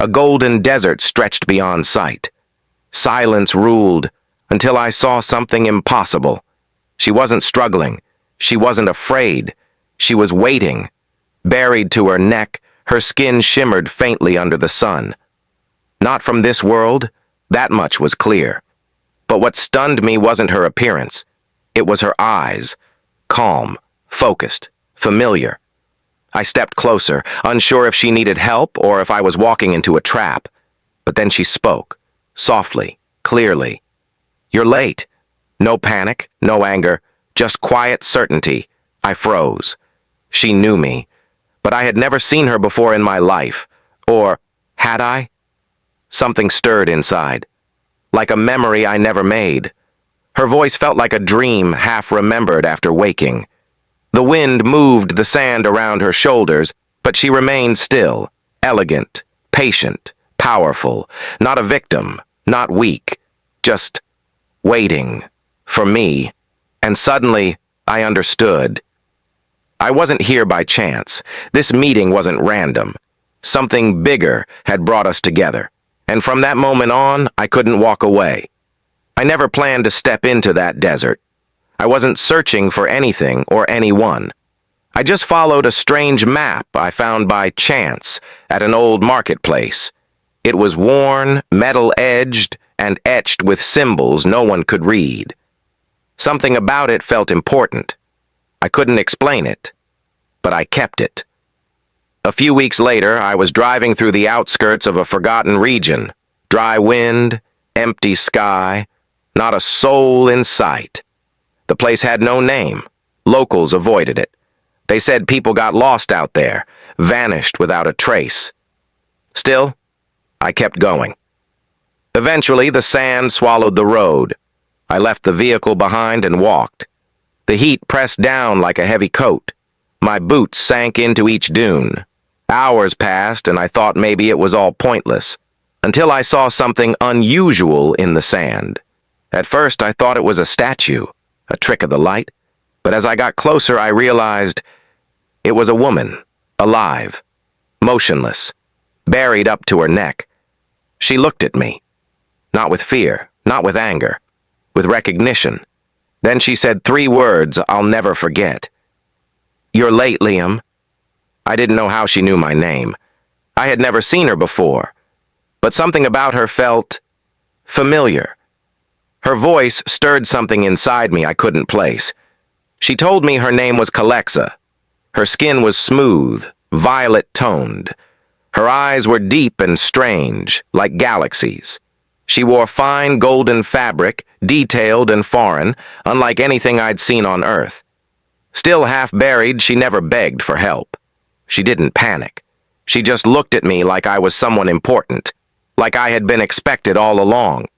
A golden desert stretched beyond sight. Silence ruled until I saw something impossible. She wasn't struggling. She wasn't afraid. She was waiting. Buried to her neck, her skin shimmered faintly under the sun. Not from this world, that much was clear. But what stunned me wasn't her appearance. It was her eyes. Calm, focused, familiar. I stepped closer, unsure if she needed help or if I was walking into a trap. But then she spoke, softly, clearly. "You're late." No panic, no anger, just quiet certainty. I froze. She knew me, but I had never seen her before in my life. Or had I? Something stirred inside, like a memory I never made. Her voice felt like a dream half remembered after waking. The wind moved the sand around her shoulders, but she remained still, elegant, patient, powerful, not a victim, not weak, just waiting for me. And suddenly, I understood. I wasn't here by chance. This meeting wasn't random. Something bigger had brought us together, and from that moment on, I couldn't walk away. I never planned to step into that desert. I wasn't searching for anything or anyone. I just followed a strange map I found by chance at an old marketplace. It was worn, metal-edged, and etched with symbols no one could read. Something about it felt important. I couldn't explain it, but I kept it. A few weeks later, I was driving through the outskirts of a forgotten region. Dry wind, empty sky, not a soul in sight. The place had no name. Locals avoided it. They said people got lost out there, vanished without a trace. Still, I kept going. Eventually, the sand swallowed the road. I left the vehicle behind and walked. The heat pressed down like a heavy coat. My boots sank into each dune. Hours passed, and I thought maybe it was all pointless, until I saw something unusual in the sand. At first, I thought it was a statue, a trick of the light, but as I got closer, I realized it was a woman, alive, motionless, buried up to her neck. She looked at me, not with fear, not with anger, with recognition. Then she said 3 words I'll never forget. "You're late, Liam." I didn't know how she knew my name. I had never seen her before, but something about her felt familiar. Her voice stirred something inside me I couldn't place. She told me her name was Calexa. Her skin was smooth, violet-toned. Her eyes were deep and strange, like galaxies. She wore fine golden fabric, detailed and foreign, unlike anything I'd seen on Earth. Still half buried, she never begged for help. She didn't panic. She just looked at me like I was someone important, like I had been expected all along.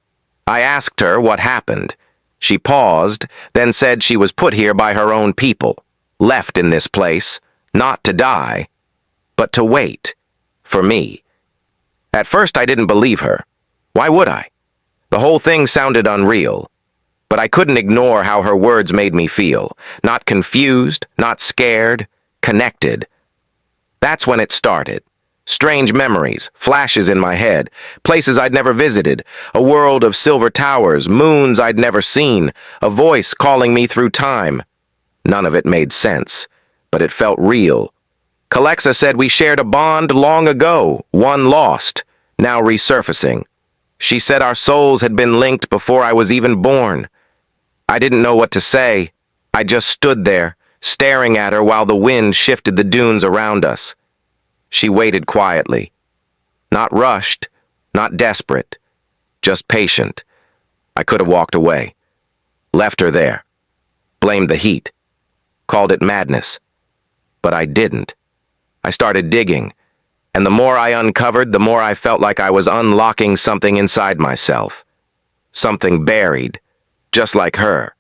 I asked her what happened. She paused, then said she was put here by her own people, left in this place, not to die, but to wait, for me. At first I didn't believe her. Why would I? The whole thing sounded unreal, but I couldn't ignore how her words made me feel. Not confused, not scared, connected. That's when it started. Strange memories, flashes in my head, places I'd never visited, a world of silver towers, moons I'd never seen, a voice calling me through time. None of it made sense, but it felt real. Calexa said we shared a bond long ago, one lost, now resurfacing. She said our souls had been linked before I was even born. I didn't know what to say. I just stood there, staring at her while the wind shifted the dunes around us. She waited quietly. Not rushed, not desperate, just patient. I could have walked away. Left her there. Blamed the heat. Called it madness. But I didn't. I started digging, and the more I uncovered, the more I felt like I was unlocking something inside myself. Something buried, just like her.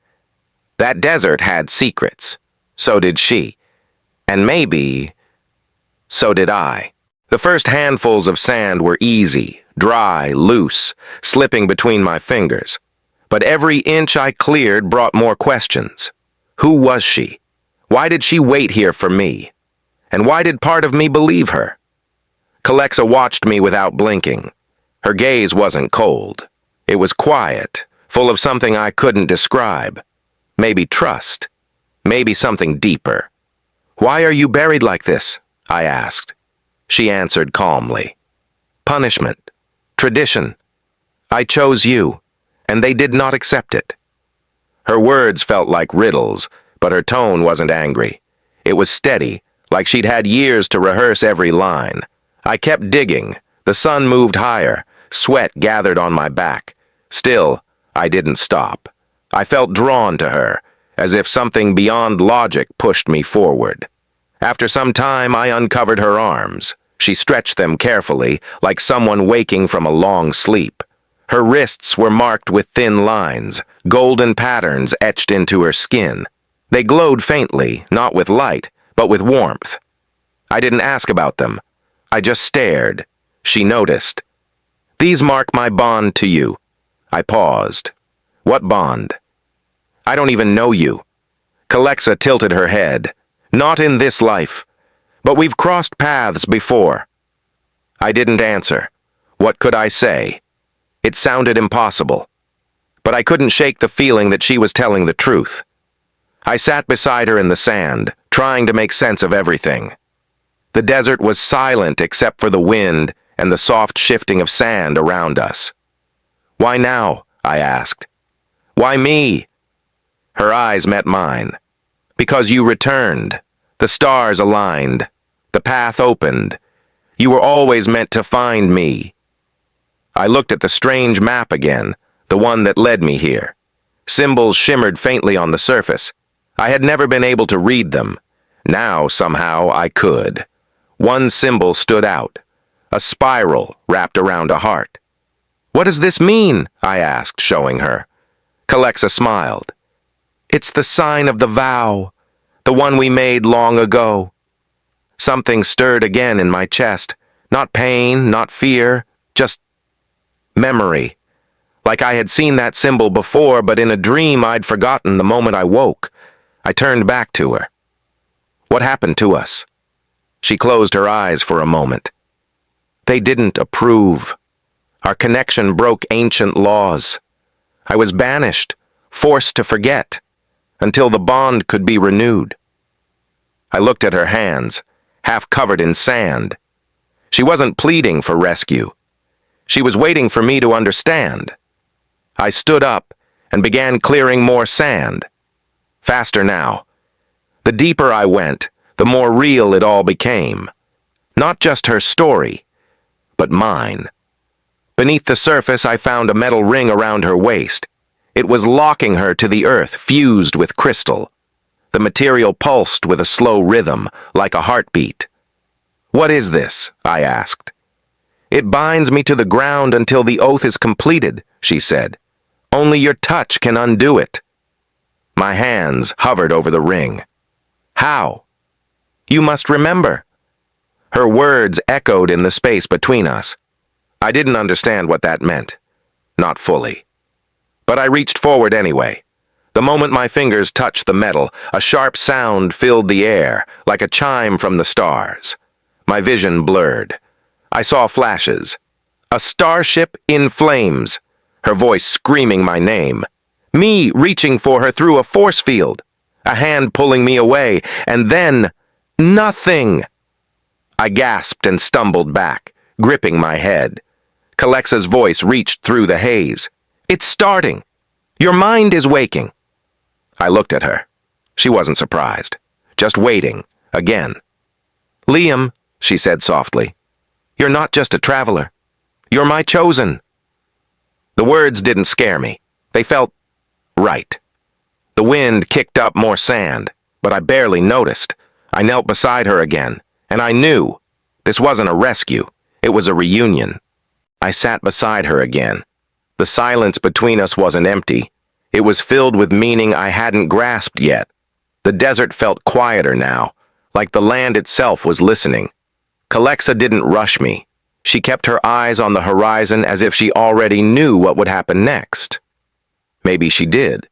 That desert had secrets. So did she. And maybe so did I. The first handfuls of sand were easy, dry, loose, slipping between my fingers. But every inch I cleared brought more questions. Who was she? Why did she wait here for me? And why did part of me believe her? Calexa watched me without blinking. Her gaze wasn't cold. It was quiet, full of something I couldn't describe. Maybe trust. Maybe something deeper. "Why are you buried like this?" I asked. She answered calmly. "Punishment. Tradition. I chose you, and they did not accept it." Her words felt like riddles, but her tone wasn't angry. It was steady, like she'd had years to rehearse every line. I kept digging. The sun moved higher. Sweat gathered on my back. Still, I didn't stop. I felt drawn to her, as if something beyond logic pushed me forward. After some time, I uncovered her arms. She stretched them carefully, like someone waking from a long sleep. Her wrists were marked with thin lines, golden patterns etched into her skin. They glowed faintly, not with light, but with warmth. I didn't ask about them. I just stared. She noticed. "These mark my bond to you." I paused. "What bond?" "I don't even know you." Calexa tilted her head. "Not in this life. But we've crossed paths before." I didn't answer. What could I say? It sounded impossible. But I couldn't shake the feeling that she was telling the truth. I sat beside her in the sand, trying to make sense of everything. The desert was silent except for the wind and the soft shifting of sand around us. "Why now?" I asked. "Why me?" Her eyes met mine. "Because you returned. The stars aligned. The path opened. You were always meant to find me." I looked at the strange map again, the one that led me here. Symbols shimmered faintly on the surface. I had never been able to read them. Now, somehow, I could. One symbol stood out. A spiral wrapped around a heart. "What does this mean?" I asked, showing her. Calexa smiled. "It's the sign of the vow, the one we made long ago." Something stirred again in my chest. Not pain, not fear, just memory. Like I had seen that symbol before, but in a dream I'd forgotten the moment I woke. I turned back to her. "What happened to us?" She closed her eyes for a moment. "They didn't approve. Our connection broke ancient laws. I was banished, forced to forget, until the bond could be renewed." I looked at her hands, half covered in sand. She wasn't pleading for rescue. She was waiting for me to understand. I stood up and began clearing more sand. Faster now. The deeper I went, the more real it all became. Not just her story, but mine. Beneath the surface, I found a metal ring around her waist. It was locking her to the earth, fused with crystal. The material pulsed with a slow rhythm, like a heartbeat. "What is this?" I asked. "It binds me to the ground until the oath is completed," she said. "Only your touch can undo it." My hands hovered over the ring. "How?" "You must remember." Her words echoed in the space between us. I didn't understand what that meant. Not fully. But I reached forward anyway. The moment my fingers touched the metal, a sharp sound filled the air, like a chime from the stars. My vision blurred. I saw flashes. "A starship in flames," her voice screaming my name. Me reaching for her through a force field. A hand pulling me away, and then nothing. I gasped and stumbled back, gripping my head. Calexa's voice reached through the haze. "It's starting. Your mind is waking." I looked at her. She wasn't surprised. Just waiting, again. "Liam," she said softly, "you're not just a traveler. You're my chosen." The words didn't scare me. They felt right. The wind kicked up more sand, but I barely noticed. I knelt beside her again, and I knew this wasn't a rescue. It was a reunion. I sat beside her again. The silence between us wasn't empty. It was filled with meaning I hadn't grasped yet. The desert felt quieter now, like the land itself was listening. Calexa didn't rush me. She kept her eyes on the horizon as if she already knew what would happen next. Maybe she did.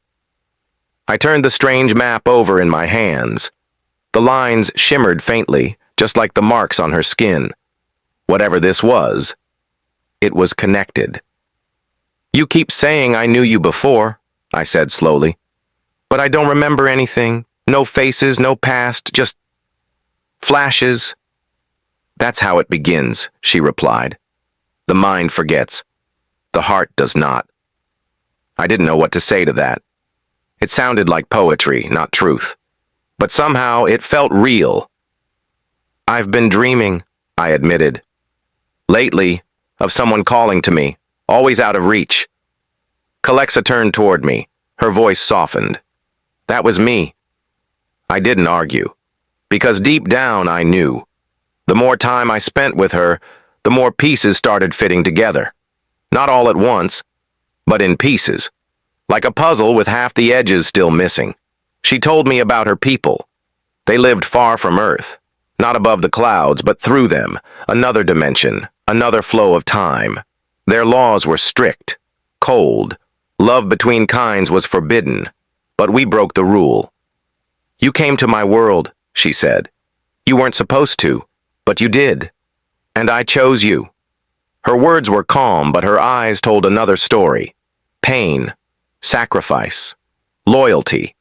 I turned the strange map over in my hands. The lines shimmered faintly, just like the marks on her skin. Whatever this was, it was connected. You keep saying I knew you before, I said slowly. But I don't remember anything. No faces, no past, just flashes. That's how it begins, she replied. The mind forgets. The heart does not. I didn't know what to say to that. It sounded like poetry, not truth. But somehow it felt real. I've been dreaming, I admitted. Lately, of someone calling to me, always out of reach. Calexa turned toward me. Her voice softened. That was me. I didn't argue, because deep down I knew. The more time I spent with her, the more pieces started fitting together. Not all at once, but in pieces, like a puzzle with half the edges still missing. She told me about her people. They lived far from Earth, not above the clouds, but through them, another dimension, another flow of time. Their laws were strict, cold. Love between kinds was forbidden, but we broke the rule. You came to my world, she said. You weren't supposed to, but you did. And I chose you. Her words were calm, but her eyes told another story. Pain, sacrifice, loyalty.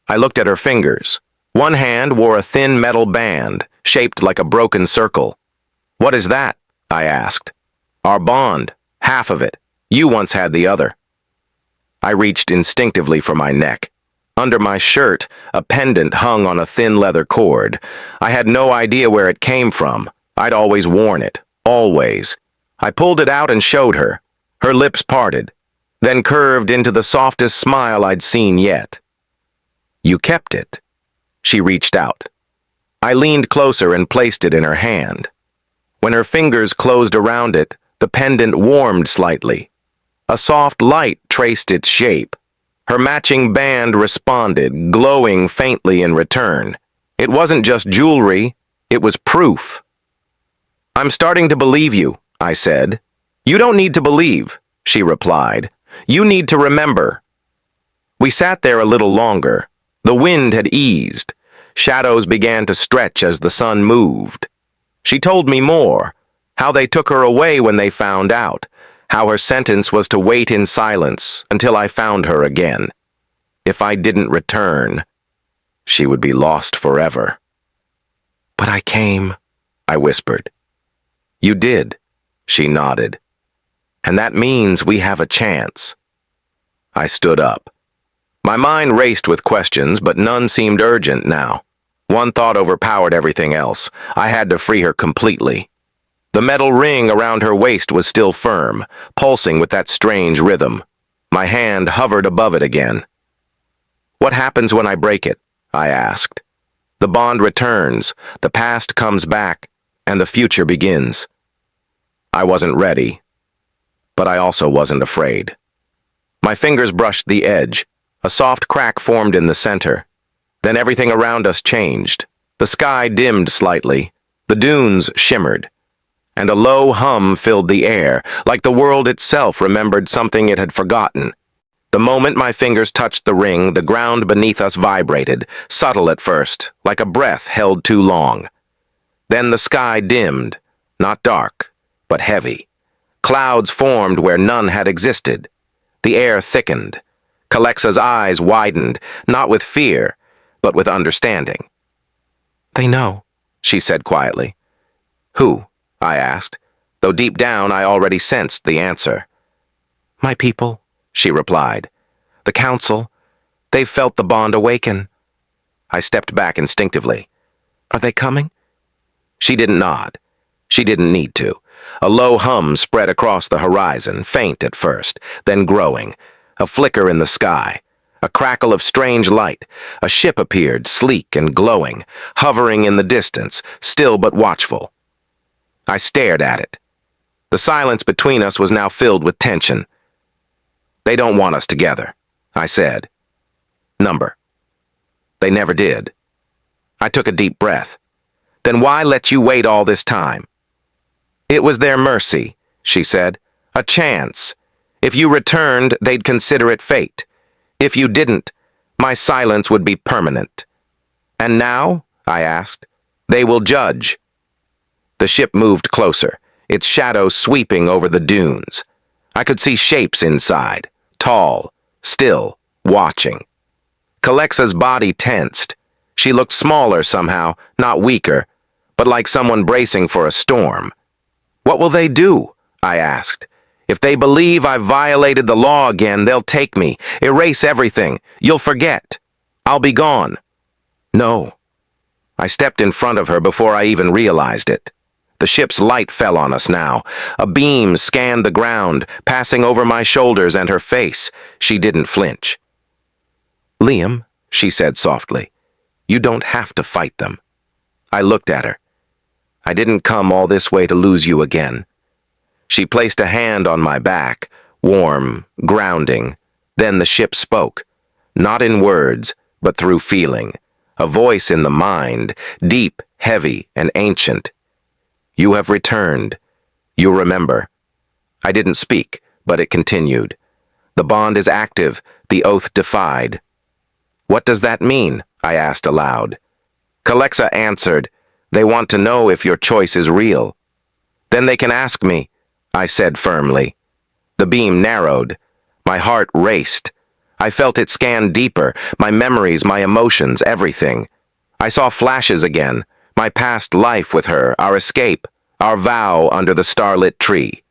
I looked at her fingers. One hand wore a thin metal band, shaped like a broken circle. What is that? I asked. Our bond, half of it. You once had the other. I reached instinctively for my neck. Under my shirt, a pendant hung on a thin leather cord. I had no idea where it came from. I'd always worn it. Always. I pulled it out and showed her. Her lips parted, then curved into the softest smile I'd seen yet. You kept it. She reached out. I leaned closer and placed it in her hand. When her fingers closed around it, the pendant warmed slightly. A soft light traced its shape. Her matching band responded, glowing faintly in return. It wasn't just jewelry, it was proof. I'm starting to believe you, I said. You don't need to believe, she replied. You need to remember. We sat there a little longer. The wind had eased. Shadows began to stretch as the sun moved. She told me more, how they took her away when they found out, how her sentence was to wait in silence until I found her again. If I didn't return, she would be lost forever. But I came, I whispered. You did, she nodded. And that means we have a chance. I stood up. My mind raced with questions, but none seemed urgent now. One thought overpowered everything else. I had to free her completely. The metal ring around her waist was still firm, pulsing with that strange rhythm. My hand hovered above it again. What happens when I break it? I asked. The bond returns, the past comes back, and the future begins. I wasn't ready, but I also wasn't afraid. My fingers brushed the edge. A soft crack formed in the center. Then everything around us changed. The sky dimmed slightly. The dunes shimmered. And a low hum filled the air, like the world itself remembered something it had forgotten. The moment my fingers touched the ring, the ground beneath us vibrated, subtle at first, like a breath held too long. Then the sky dimmed, not dark, but heavy. Clouds formed where none had existed. The air thickened. Calexa's eyes widened, not with fear, but with understanding. They know, she said quietly. Who? I asked, though deep down I already sensed the answer. My people, she replied. The council. They've felt the bond awaken. I stepped back instinctively. Are they coming? She didn't nod. She didn't need to. A low hum spread across the horizon, faint at first, then growing. A flicker in the sky. A crackle of strange light. A ship appeared, sleek and glowing, hovering in the distance, still but watchful. I stared at it. The silence between us was now filled with tension. They don't want us together, I said. Number. They never did. I took a deep breath. Then why let you wait all this time? It was their mercy, she said. A chance. If you returned, they'd consider it fate. If you didn't, my silence would be permanent. And now, I asked, they will judge. The ship moved closer. its shadow sweeping over the dunes. I could see shapes inside, tall, still, watching. Calexa's body tensed. She looked smaller somehow, not weaker, but like someone bracing for a storm. "What will they do?" I asked. "If they believe I've violated the law again, they'll take me, erase everything. You'll forget. I'll be gone." "No." I stepped in front of her before I even realized it. The ship's light fell on us now. A beam scanned the ground, passing over my shoulders and her face. She didn't flinch. "Liam," she said softly, "you don't have to fight them." I looked at her. "I didn't come all this way to lose you again." She placed a hand on my back, warm, grounding. Then the ship spoke, not in words, but through feeling. A voice in the mind, deep, heavy, and ancient. "You have returned. You remember." I didn't speak, but it continued. "The bond is active, the oath defied." "What does that mean?" I asked aloud. Calexa answered, "They want to know if your choice is real." "Then they can ask me," I said firmly. The beam narrowed. My heart raced. I felt it scan deeper, my memories, my emotions, everything. I saw flashes again, my past life with her, our escape, our vow under the starlit tree.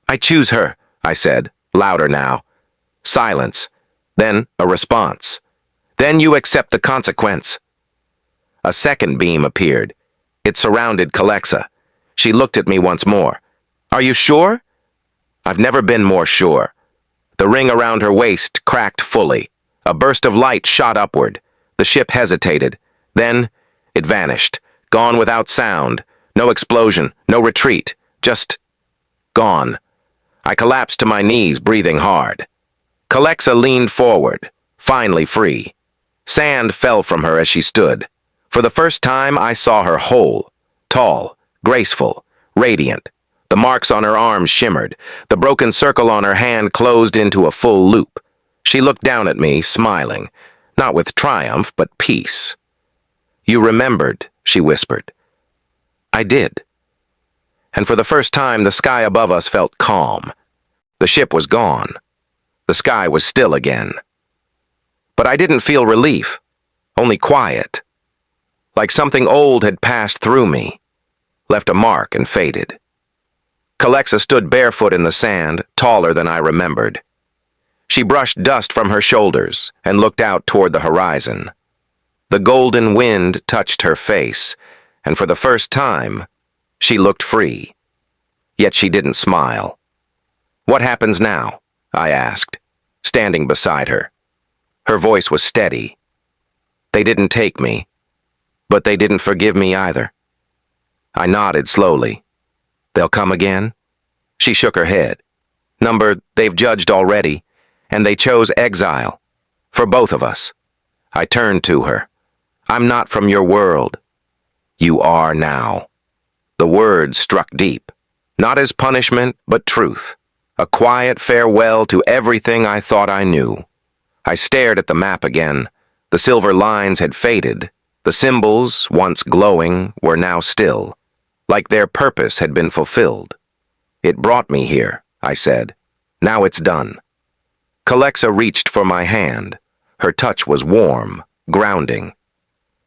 "I choose her," I said, louder now. Silence. Then a response. "Then you accept the consequence." A second beam appeared. It surrounded Calexa. She looked at me once more. "Are you sure?" "I've never been more sure." The ring around her waist cracked fully. A burst of light shot upward. The ship hesitated. Then it vanished, gone without sound. No explosion, no retreat, just gone. I collapsed to my knees, breathing hard. Calexa leaned forward, finally free. Sand fell from her as she stood. For the first time, I saw her whole, tall, graceful, radiant. The marks on her arms shimmered. The broken circle on her hand closed into a full loop. She looked down at me, smiling, not with triumph, but peace. "You remembered," she whispered. I did. And for the first time, the sky above us felt calm. The ship was gone. The sky was still again. But I didn't feel relief, only quiet. Like something old had passed through me, left a mark and faded. Calexa stood barefoot in the sand, taller than I remembered. She brushed dust from her shoulders and looked out toward the horizon. The golden wind touched her face, and for the first time, she looked free. Yet she didn't smile. "What happens now?" I asked, standing beside her. Her voice was steady. "They didn't take me, but they didn't forgive me either." I nodded slowly. "They'll come again?" She shook her head. "They've judged already, and they chose exile. For both of us." I turned to her. "I'm not from your world." "You are now." The words struck deep, not as punishment, but truth. A quiet farewell to everything I thought I knew. I stared at the map again. The silver lines had faded. The symbols, once glowing, were now still, like their purpose had been fulfilled. "It brought me here," I said. "Now it's done." Calexa reached for my hand. Her touch was warm, grounding.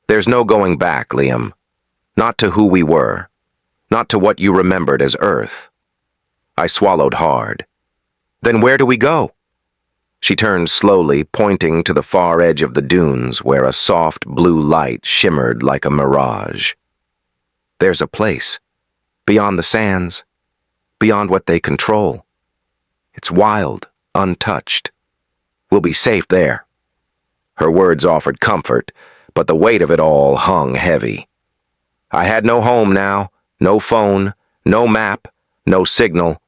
"There's no going back, Liam. Not to who we were. Not to what you remembered as Earth." I swallowed hard. "Then where do we go?" She turned slowly, pointing to the far edge of the dunes where a soft blue light shimmered like a mirage. "There's a place. Beyond the sands. Beyond what they control. It's wild, untouched. We'll be safe there." Her words offered comfort, but the weight of it all hung heavy. I had no home now, no phone, no map, no signal.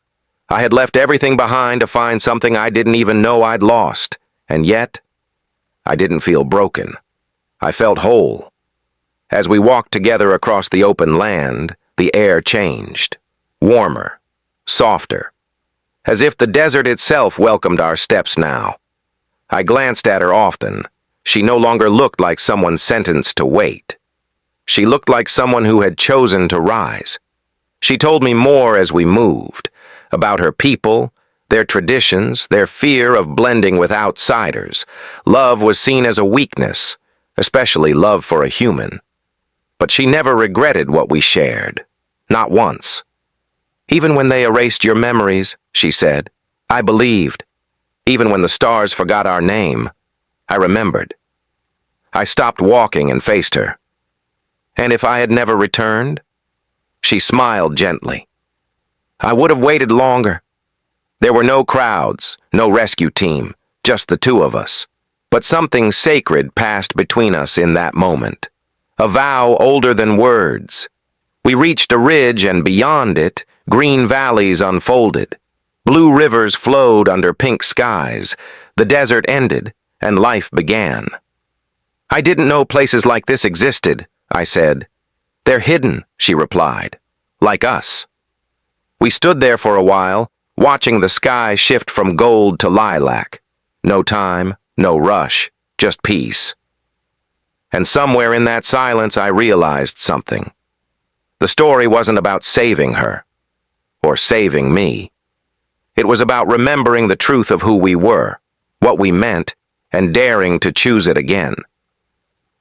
I had left everything behind to find something I didn't even know I'd lost, and yet, I didn't feel broken. I felt whole. As we walked together across the open land, the air changed, warmer, softer, as if the desert itself welcomed our steps now. I glanced at her often. She no longer looked like someone sentenced to wait. She looked like someone who had chosen to rise. She told me more as we moved, about her people, their traditions, their fear of blending with outsiders. Love was seen as a weakness, especially love for a human. But she never regretted what we shared, not once. Even when they erased your memories, she said, I believed. Even when the stars forgot our name, I remembered. I stopped walking and faced her. And if I had never returned? She smiled gently. I would have waited longer. There were no crowds, no rescue team, just the two of us. But something sacred passed between us in that moment. A vow older than words. We reached a ridge, and beyond it, green valleys unfolded. Blue rivers flowed under pink skies. The desert ended, and life began. I didn't know places like this existed, I said. They're hidden, she replied. Like us. We stood there for a while, watching the sky shift from gold to lilac. No time, no rush, just peace. And somewhere in that silence I realized something. The story wasn't about saving her, or saving me. It was about remembering the truth of who we were, what we meant, and daring to choose it again.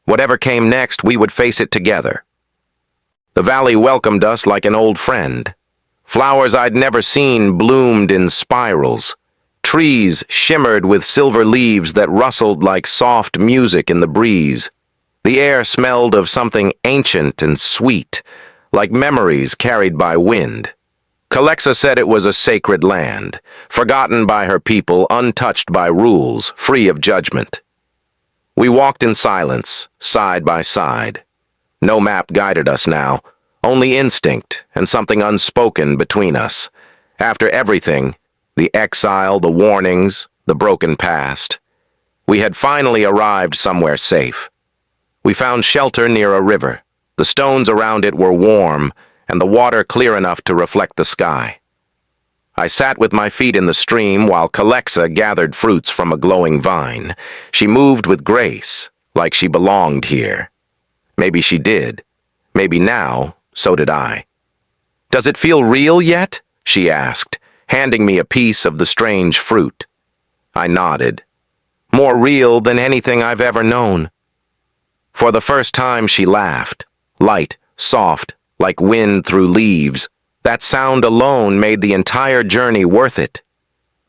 Whatever came next, we would face it together. The valley welcomed us like an old friend. Flowers I'd never seen bloomed in spirals. Trees shimmered with silver leaves that rustled like soft music in the breeze. The air smelled of something ancient and sweet, like memories carried by wind. Calexa said it was a sacred land, forgotten by her people, untouched by rules, free of judgment. We walked in silence, side by side. No map guided us now, only instinct and something unspoken between us. After everything, the exile, the warnings, the broken past, we had finally arrived somewhere safe. We found shelter near a river. The stones around it were warm, and the water clear enough to reflect the sky. I sat with my feet in the stream while Calexa gathered fruits from a glowing vine. She moved with grace, like she belonged here. Maybe she did. Maybe now, so did I. Does it feel real yet? She asked, handing me a piece of the strange fruit. I nodded. More real than anything I've ever known. For the first time she laughed, light, soft, like wind through leaves. That sound alone made the entire journey worth it.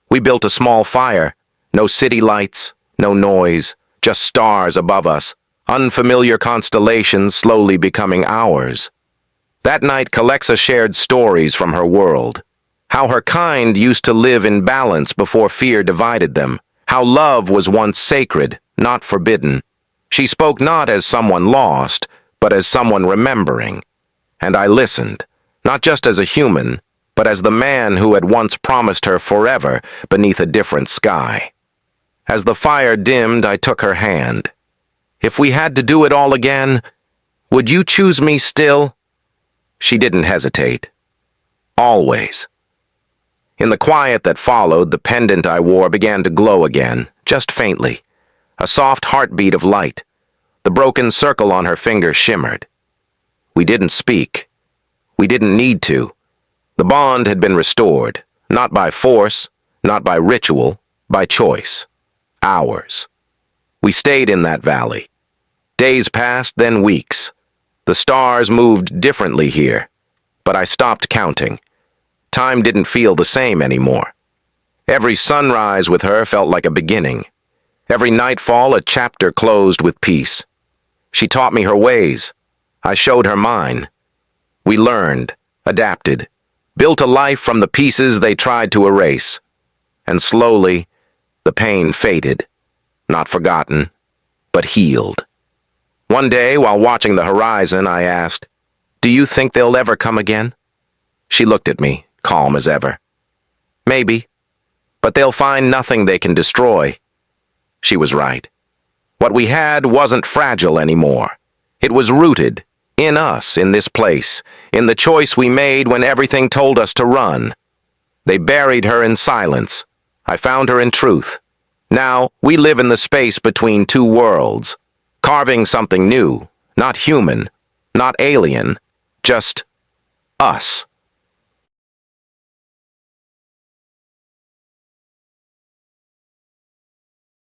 We built a small fire, no city lights, no noise, just stars above us, unfamiliar constellations slowly becoming ours. That night, Calexa shared stories from her world. How her kind used to live in balance before fear divided them. How love was once sacred, not forbidden. She spoke not as someone lost, but as someone remembering. And I listened, not just as a human, but as the man who had once promised her forever beneath a different sky. As the fire dimmed, I took her hand. If we had to do it all again, would you choose me still? She didn't hesitate. Always. In the quiet that followed, the pendant I wore began to glow again, just faintly. A soft heartbeat of light. The broken circle on her finger shimmered. We didn't speak. We didn't need to. The bond had been restored, not by force, not by ritual, by choice. Ours. We stayed in that valley. Days passed, then weeks. The stars moved differently here, but I stopped counting. Time didn't feel the same anymore. Every sunrise with her felt like a beginning. Every nightfall a chapter closed with peace. She taught me her ways. I showed her mine. We learned, adapted, built a life from the pieces they tried to erase. And slowly, the pain faded, not forgotten, but healed. One day, while watching the horizon, I asked, "Do you think they'll ever come again?" She looked at me, calm as ever. "Maybe, but they'll find nothing they can destroy." She was right. What we had wasn't fragile anymore. It was rooted, in us, in this place, in the choice we made when everything told us to run. They buried her in silence. I found her in truth. Now, we live in the space between two worlds, carving something new, not human, not alien, just us.